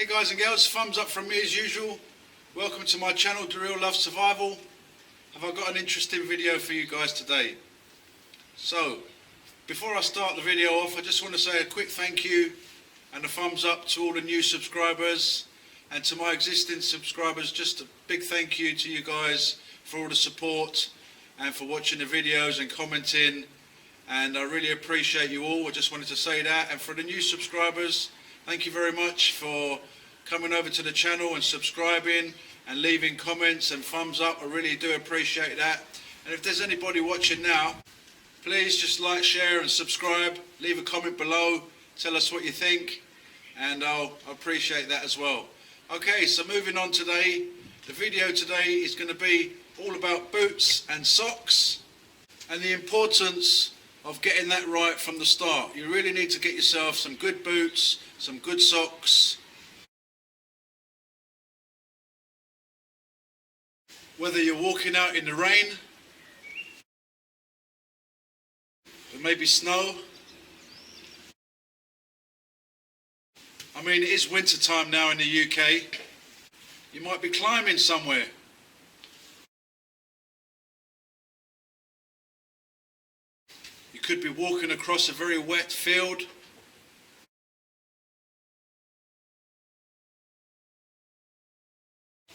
Hey guys and girls, thumbs up from me as usual. Welcome to my channel, The Real Love Survival. Have I got an interesting video for you guys today? So, before I start the video off, I just want to say a quick thank you and a thumbs up to all the new subscribers, and to my existing subscribers, just a big thank you to you guys for all the support and for watching the videos and commenting, and I really appreciate you all. I just wanted to say that. And for the new subscribers, thank you very much for coming over to the channel and subscribing and leaving comments and thumbs up. I really do appreciate that. And if there's anybody watching now, please just like, share and subscribe. Leave a comment below. Tell us what you think, and I'll appreciate that as well. Okay, so moving on today. The video today is going to be all about boots and socks and the importance of getting that right from the start. You really need to get yourself some good boots, some good socks. Whether you're walking out in the rain, or maybe snow. I mean, it is winter time now in the UK. You might be climbing somewhere. You could be walking across a very wet field.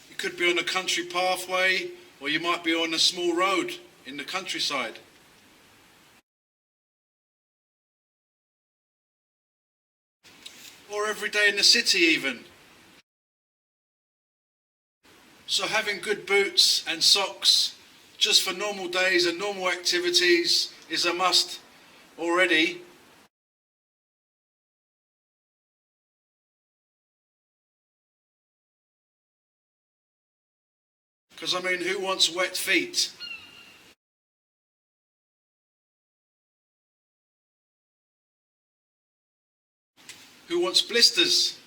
You could be on a country pathway, or you might be on a small road in the countryside. Or every day in the city even. So having good boots and socks just for normal days and normal activities is a must already. Because I mean, who wants wet feet? Who wants blisters?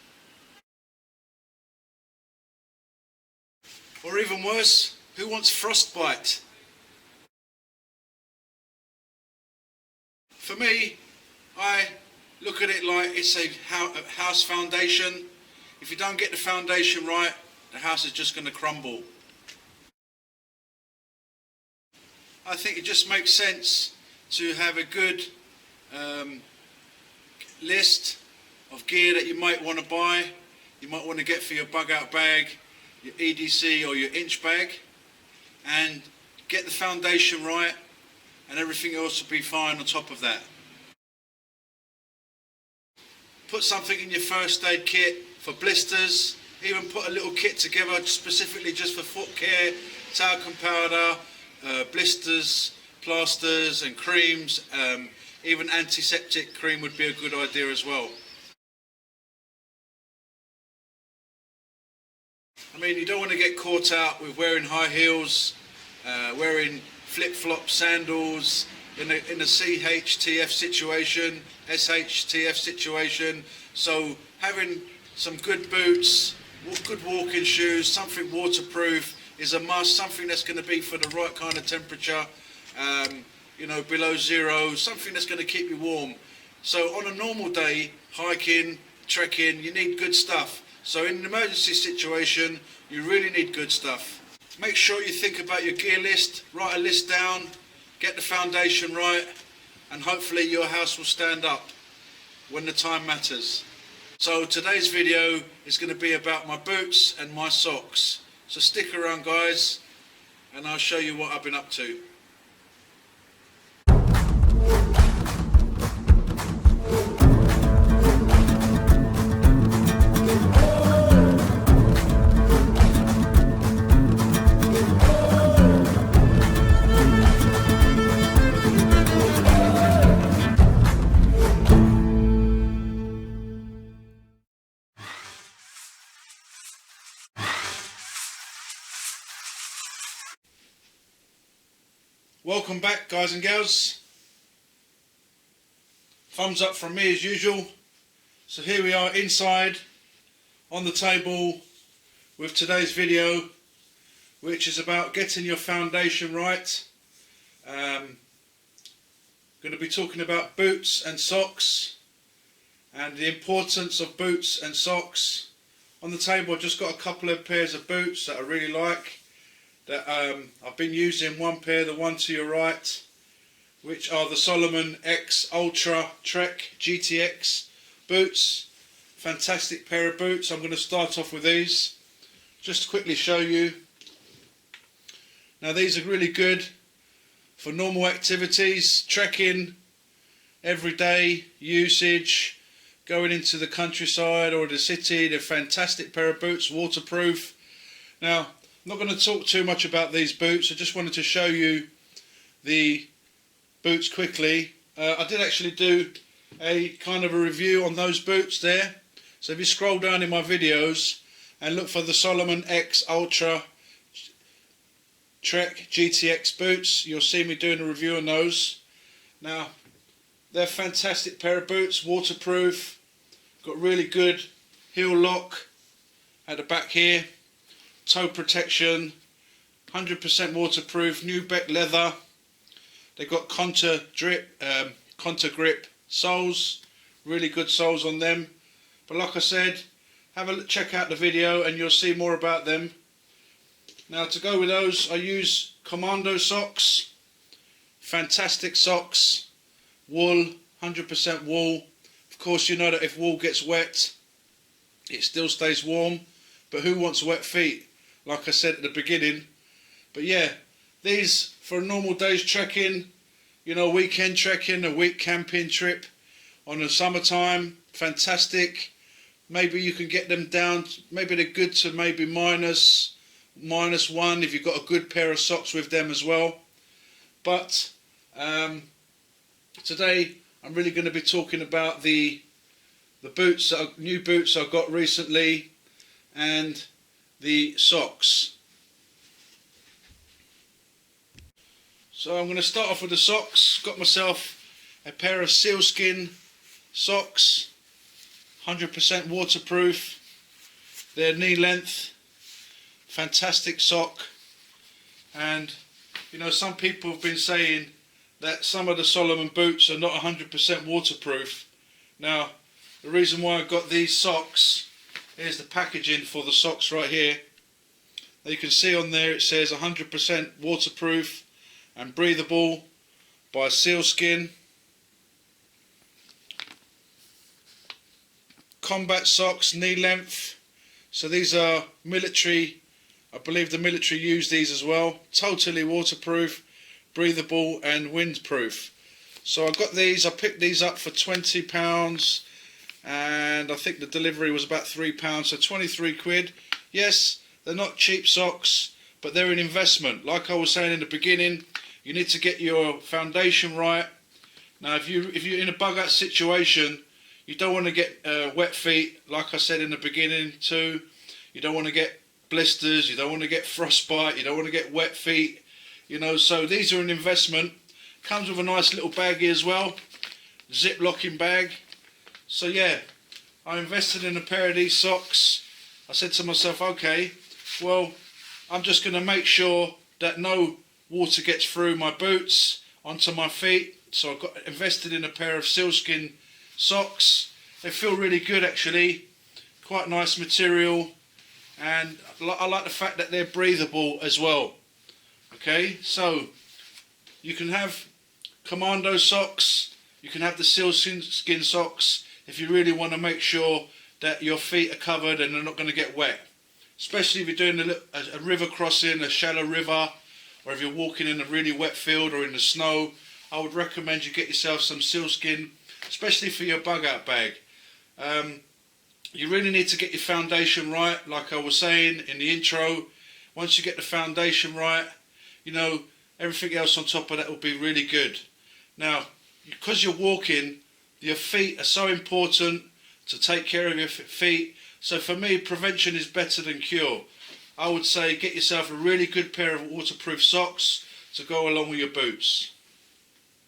Or even worse, who wants frostbite? For me, I look at it like it's a house foundation. If you don't get the foundation right, the house is just going to crumble. I think it just makes sense to have a good list of gear that you might want to buy. You might want to get for your bug out bag, your EDC or your inch bag, and get the foundation right, and everything else will be fine on top of that. Put something in your first aid kit for blisters. Even put a little kit together specifically just for foot care, talcum powder, blisters, plasters and creams. Even antiseptic cream would be a good idea as well. I mean, you don't want to get caught out with wearing high heels, wearing flip-flop sandals in a CHTF situation, SHTF situation. So having some good boots, good walking shoes, something waterproof is a must, something that's going to be for the right kind of temperature, you know, below zero, something that's going to keep you warm. So on a normal day, hiking, trekking, you need good stuff. So in an emergency situation, you really need good stuff. Make sure you think about your gear list, write a list down, get the foundation right, and hopefully your house will stand up when the time matters. So today's video is going to be about my boots and my socks. So stick around guys, and I'll show you what I've been up to. Welcome back guys and girls. Thumbs up from me as usual. So here we are inside on the table with today's video, which is about getting your foundation right. Going to be talking about boots and socks and the importance of boots and socks on the table I've just got a couple of pairs of boots that I really like, that I've been using. One pair, the one to your right, which are the Salomon X Ultra Trek GTX boots. Fantastic pair of boots. I'm going to start off with these just to quickly show you. Now these are really good for normal activities, trekking, everyday usage, going into the countryside or the city. They're a fantastic pair of boots, waterproof. Now, I'm not going to talk too much about these boots. I just wanted to show you the boots quickly. I did actually do a kind of a review on those boots there. So if you scroll down in my videos and look for the Salomon X Ultra Trek GTX boots, you'll see me doing a review on those. Now, they're a fantastic pair of boots, waterproof, got really good heel lock at the back here, toe protection, 100% waterproof, nubuck leather. They've got contour grip soles, really good soles on them. But like I said, have a look, check out the video and you'll see more about them. Now to go with those, I use Commando socks, fantastic socks, wool, 100% wool. Of course you know that if wool gets wet, it still stays warm, but who wants wet feet, like I said at the beginning. But yeah, these for a normal day's trekking, you know, weekend trekking, a week camping trip on the summertime, fantastic. Maybe you can get them down, maybe they're good to maybe minus one if you've got a good pair of socks with them as well. But today I'm really going to be talking about the boots, new boots I got recently, and the socks. So I'm going to start off with the socks. Got myself a pair of sealskin socks, 100% waterproof. They're knee length, fantastic sock. And you know, some people have been saying that some of the Salomon boots are not 100% waterproof. Now, the reason why I got these socks, here's the packaging for the socks right here. Now you can see on there it says 100% waterproof and breathable by Sealskinz. Combat socks, knee length. So these are military, I believe the military use these as well. Totally waterproof, breathable and windproof. So I got these, I picked these up for £20 and I think the delivery was about £3, so 23 quid. Yes, they're not cheap socks, but they're an investment. Like I was saying in the beginning, you need to get your foundation right. Now if you're in a bug out situation, you don't want to get wet feet, like I said in the beginning too. You don't want to get blisters, you don't want to get frostbite, you don't want to get wet feet, you know. So these are an investment. Comes with a nice little baggie as well, zip locking bag. So yeah, I invested in a pair of these socks. I said to myself, okay, well, I'm just going to make sure that no water gets through my boots onto my feet. So I got invested in a pair of sealskin socks. They feel really good actually, quite nice material, and I like the fact that they're breathable as well. Okay, so you can have Commando socks, you can have the Sealskin socks if you really want to make sure that your feet are covered and they're not going to get wet. Especially if you're doing a river crossing, a shallow river, or if you're walking in a really wet field or in the snow, I would recommend you get yourself some sealskin, especially for your bug out bag. You really need to get your foundation right, like I was saying in the intro. Once you get the foundation right, you know, everything else on top of that will be really good. Now, because you're walking, your feet are so important to take care of your feet. So for me, prevention is better than cure. I would say get yourself a really good pair of waterproof socks to go along with your boots.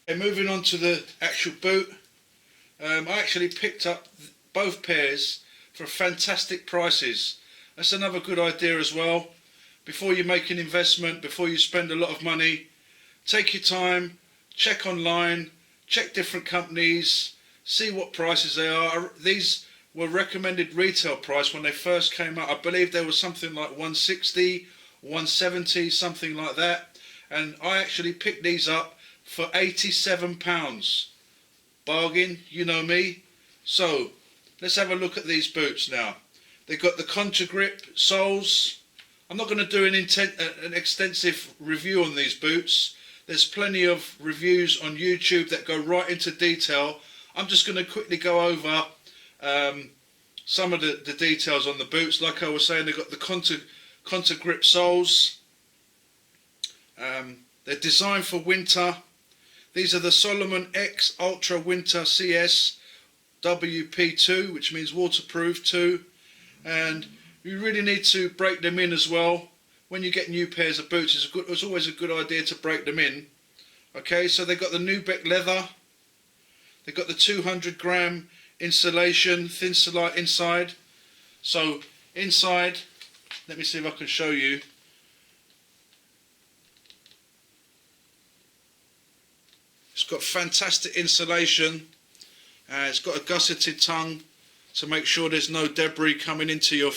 Okay, moving on to the actual boot. I actually picked up both pairs for fantastic prices. That's another good idea as well. Before you make an investment, before you spend a lot of money, take your time, check online, check different companies, see what prices they are. These were recommended retail price when they first came out. I believe there was something like 160, 170, something like that. And I actually picked these up for £87. Bargain, you know me. So let's have a look at these boots now. They've got the contra grip soles. I'm not going to do an extensive review on these boots. There's plenty of reviews on YouTube that go right into detail. I'm just going to quickly go over some of the details on the boots. Like I was saying, they've got the contra grip soles. They're designed for winter. These are the Salomon X Ultra Winter CS WP2, which means waterproof too. And you really need to break them in as well. When you get new pairs of boots, it's always a good idea to break them in. Okay, so they've got the Nubec leather. They've got the 200-gram insulation, thin solite inside. So inside, let me see if I can show you. It's got fantastic insulation. It's got a gusseted tongue to make sure there's no debris coming into your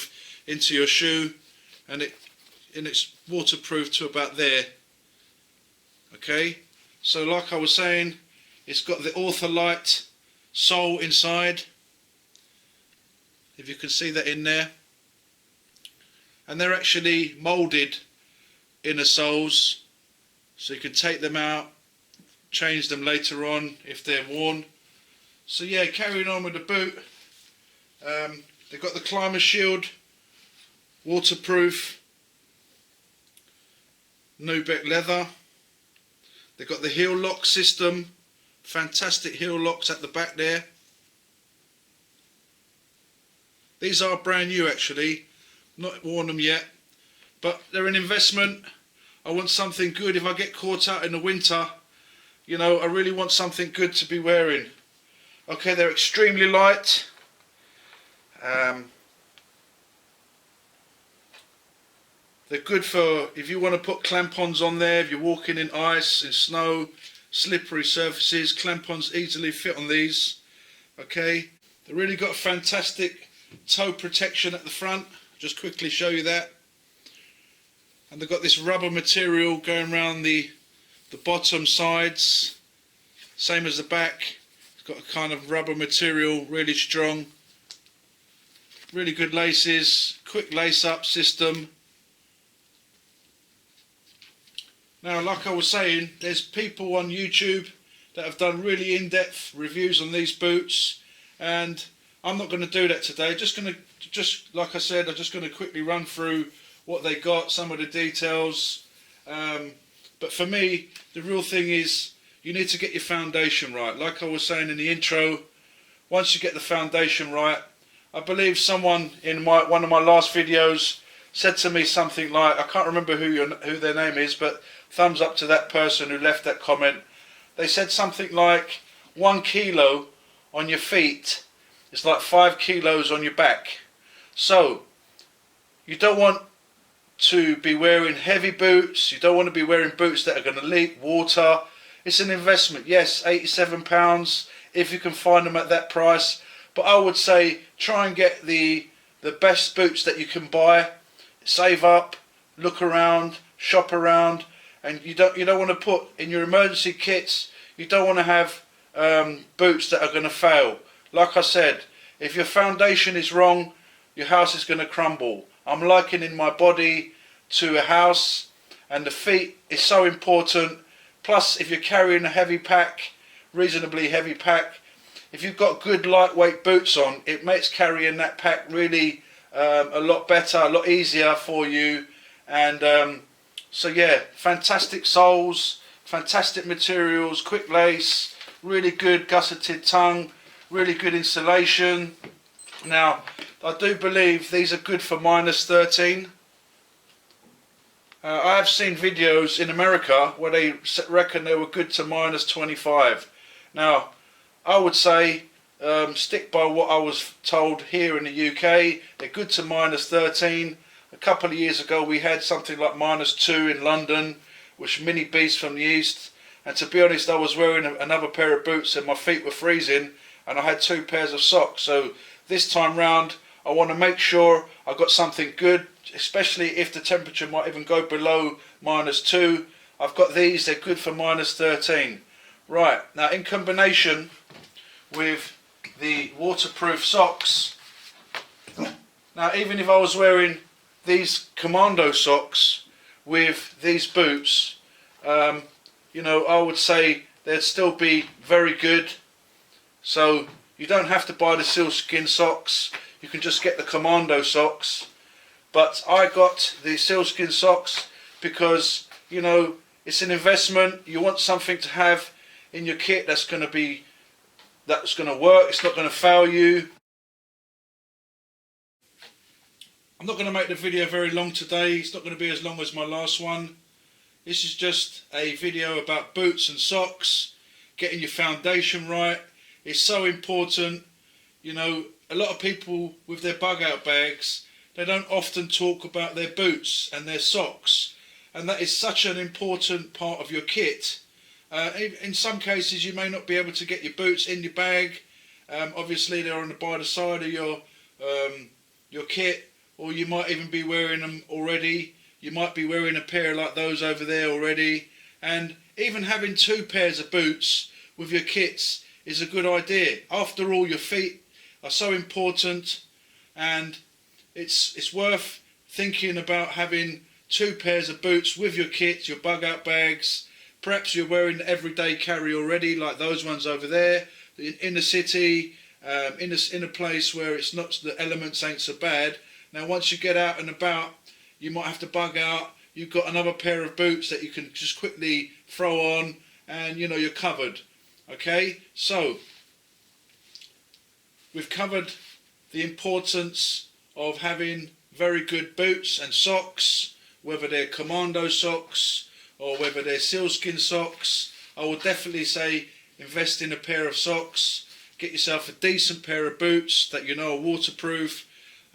shoe, and it's waterproof to about there. Okay, so like I was saying, it's got the Ortholite sole inside, if you can see that in there, and they're actually moulded inner soles, so you can take them out, change them later on if they're worn. So yeah, carrying on with the boot, they've got the Climber Shield, waterproof, Nubec leather. They've got the heel lock system, fantastic heel locks at the back there. These are brand new actually, not worn them yet, but they're an investment. I want something good if I get caught out in the winter. You know, I really want something good to be wearing. Okay, they're extremely light. They're good for if you want to put clamp-ons on there, if you're walking in ice, in snow, slippery surfaces. Clamp-ons easily fit on these. Okay, they've really got a fantastic toe protection at the front. Just quickly show you that. And they've got this rubber material going around the bottom sides, same as the back. It's got a kind of rubber material, really strong. Really good laces, quick lace up system. Now, like I was saying, there's people on YouTube that have done really in-depth reviews on these boots, and I'm not going to do that today. Just like I said, I'm just going to quickly run through what they got, some of the details. But for me, the real thing is you need to get your foundation right. Like I was saying in the intro, once you get the foundation right, I believe someone in one of my last videos said to me something like, I can't remember who their name is, but thumbs up to that person who left that comment. They said something like 1 kilo on your feet is like 5 kilos on your back. So you don't want to be wearing heavy boots. You don't want to be wearing boots that are going to leak water. It's an investment. Yes, £87 if you can find them at that price. But I would say try and get the best boots that you can buy. Save up, look around, shop around, and you don't want to put in your emergency kits. You don't want to have boots that are going to fail. Like I said, if your foundation is wrong, your house is going to crumble. I'm likening my body to a house, and the feet is so important. Plus, if you're carrying a heavy pack, reasonably heavy pack, if you've got good lightweight boots on, it makes carrying that pack really a lot better, a lot easier for you. And so yeah, fantastic soles, fantastic materials, quick lace, really good gusseted tongue, really good insulation. Now, I do believe these are good for -13. I have seen videos in America where they reckon they were good to -25. Now, I would say stick by what I was told here in the UK. They're good to -13. A couple of years ago we had something like -2 in London, which mini beast from the east. And to be honest, I was wearing another pair of boots and my feet were freezing, and I had 2 pairs of socks. So this time round I want to make sure I've got something good, especially if the temperature might even go below -2. I've got these, they're good for -13. Right, now in combination with the waterproof socks, now even if I was wearing these commando socks with these boots, you know, I would say they'd still be very good. So you don't have to buy the Sealskinz socks, you can just get the commando socks. But I got the Sealskinz socks because, you know, it's an investment. You want something to have in your kit that's going to work, it's not going to fail you. I'm not going to make the video very long today, it's not going to be as long as my last one. This is just a video about boots and socks, getting your foundation right. It's so important. You know, a lot of people with their bug out bags, they don't often talk about their boots and their socks, and that is such an important part of your kit. In some cases you may not be able to get your boots in your bag. Obviously they're on by the side of your kit, or you might even be wearing them already. You might be wearing a pair like those over there already, and even having 2 pairs of boots with your kits is a good idea. After all, your feet are so important, and it's worth thinking about having 2 pairs of boots with your kit, your bug out bags. Perhaps you're wearing the everyday carry already, like those ones over there, in the city, in a place where it's not, the elements ain't so bad. Now once you get out and about, you might have to bug out. You've got another pair of boots that you can just quickly throw on, and you know, you're covered. Okay, so we've covered the importance of having very good boots and socks, whether they're commando socks or whether they're Sealskinz socks. I would definitely say invest in a pair of socks. Get yourself a decent pair of boots that you know are waterproof.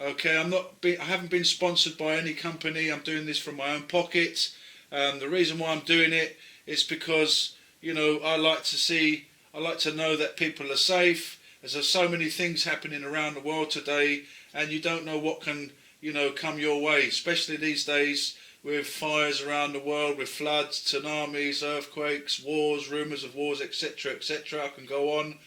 Okay, I haven't been sponsored by any company. I'm doing this from my own pocket. The reason why I'm doing it is because, you know, I like to know that people are safe. There's so many things happening around the world today, and you don't know what can, you know, come your way, especially these days with fires around the world, with floods, tsunamis, earthquakes, wars, rumours of wars, etc., etc. I can go on.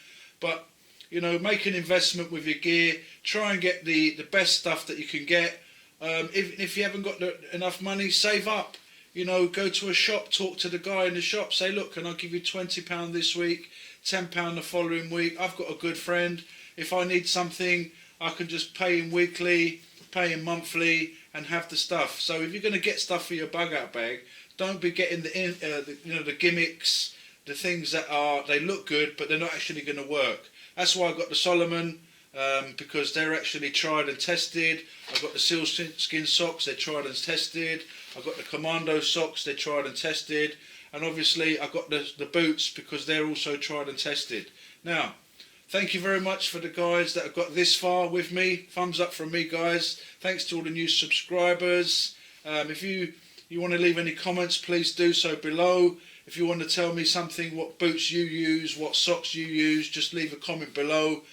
But, you know, make an investment with your gear. Try and get the best stuff that you can get. If you haven't got enough money, save up. You know, go to a shop, talk to the guy in the shop, say, look, can I give you £20 this week, £10 the following week? I've got a good friend. If I need something, I can just pay him weekly, pay him monthly, and have the stuff. So if you're going to get stuff for your bug out bag, don't be getting the gimmicks, the things that they look good but they're not actually going to work. That's why I got the Salomon, because they're actually tried and tested. I've got the Sealskinz socks, they're tried and tested. I've got the commando socks, they're tried and tested. And obviously I've got the boots because they're also tried and tested. Now, thank you very much for the guys that have got this far with me. Thumbs up from me, guys. Thanks to all the new subscribers. If you want to leave any comments, please do so below. If you want to tell me something, what boots you use, what socks you use, just leave a comment below.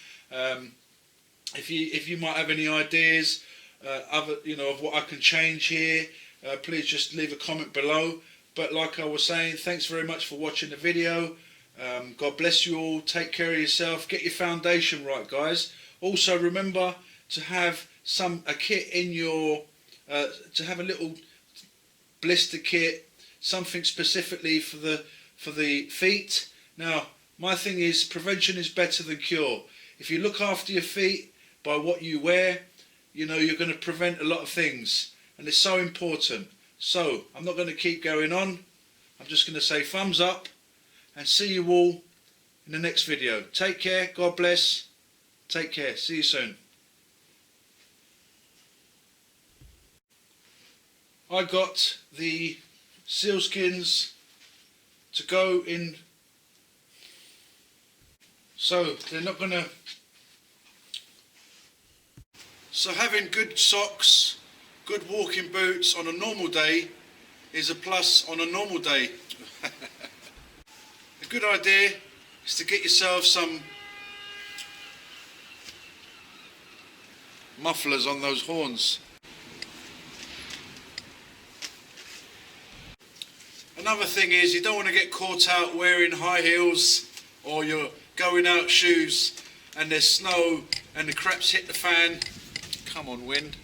If you might have any ideas, of what I can change here, please just leave a comment below. But like I was saying, thanks very much for watching the video. God bless you all. Take care of yourself. Get your foundation right, guys. Also remember to have a kit in your, to have a little blister kit, something specifically for the feet. Now, my thing is, prevention is better than cure. If you look after your feet by what you wear, you know, you're going to prevent a lot of things, and it's so important. So I'm not going to keep going on. I'm just going to say thumbs up and see you all in the next video. Take care. God bless. Take care. See you soon. I got the Sealskinz to go in, so they're not going to. So having good socks, good walking boots on a normal day is a plus on a normal day. A good idea is to get yourself some mufflers on those horns. Another thing is, you don't want to get caught out wearing high heels or you're going out shoes and there's snow and the craps hit the fan. Come on, wind.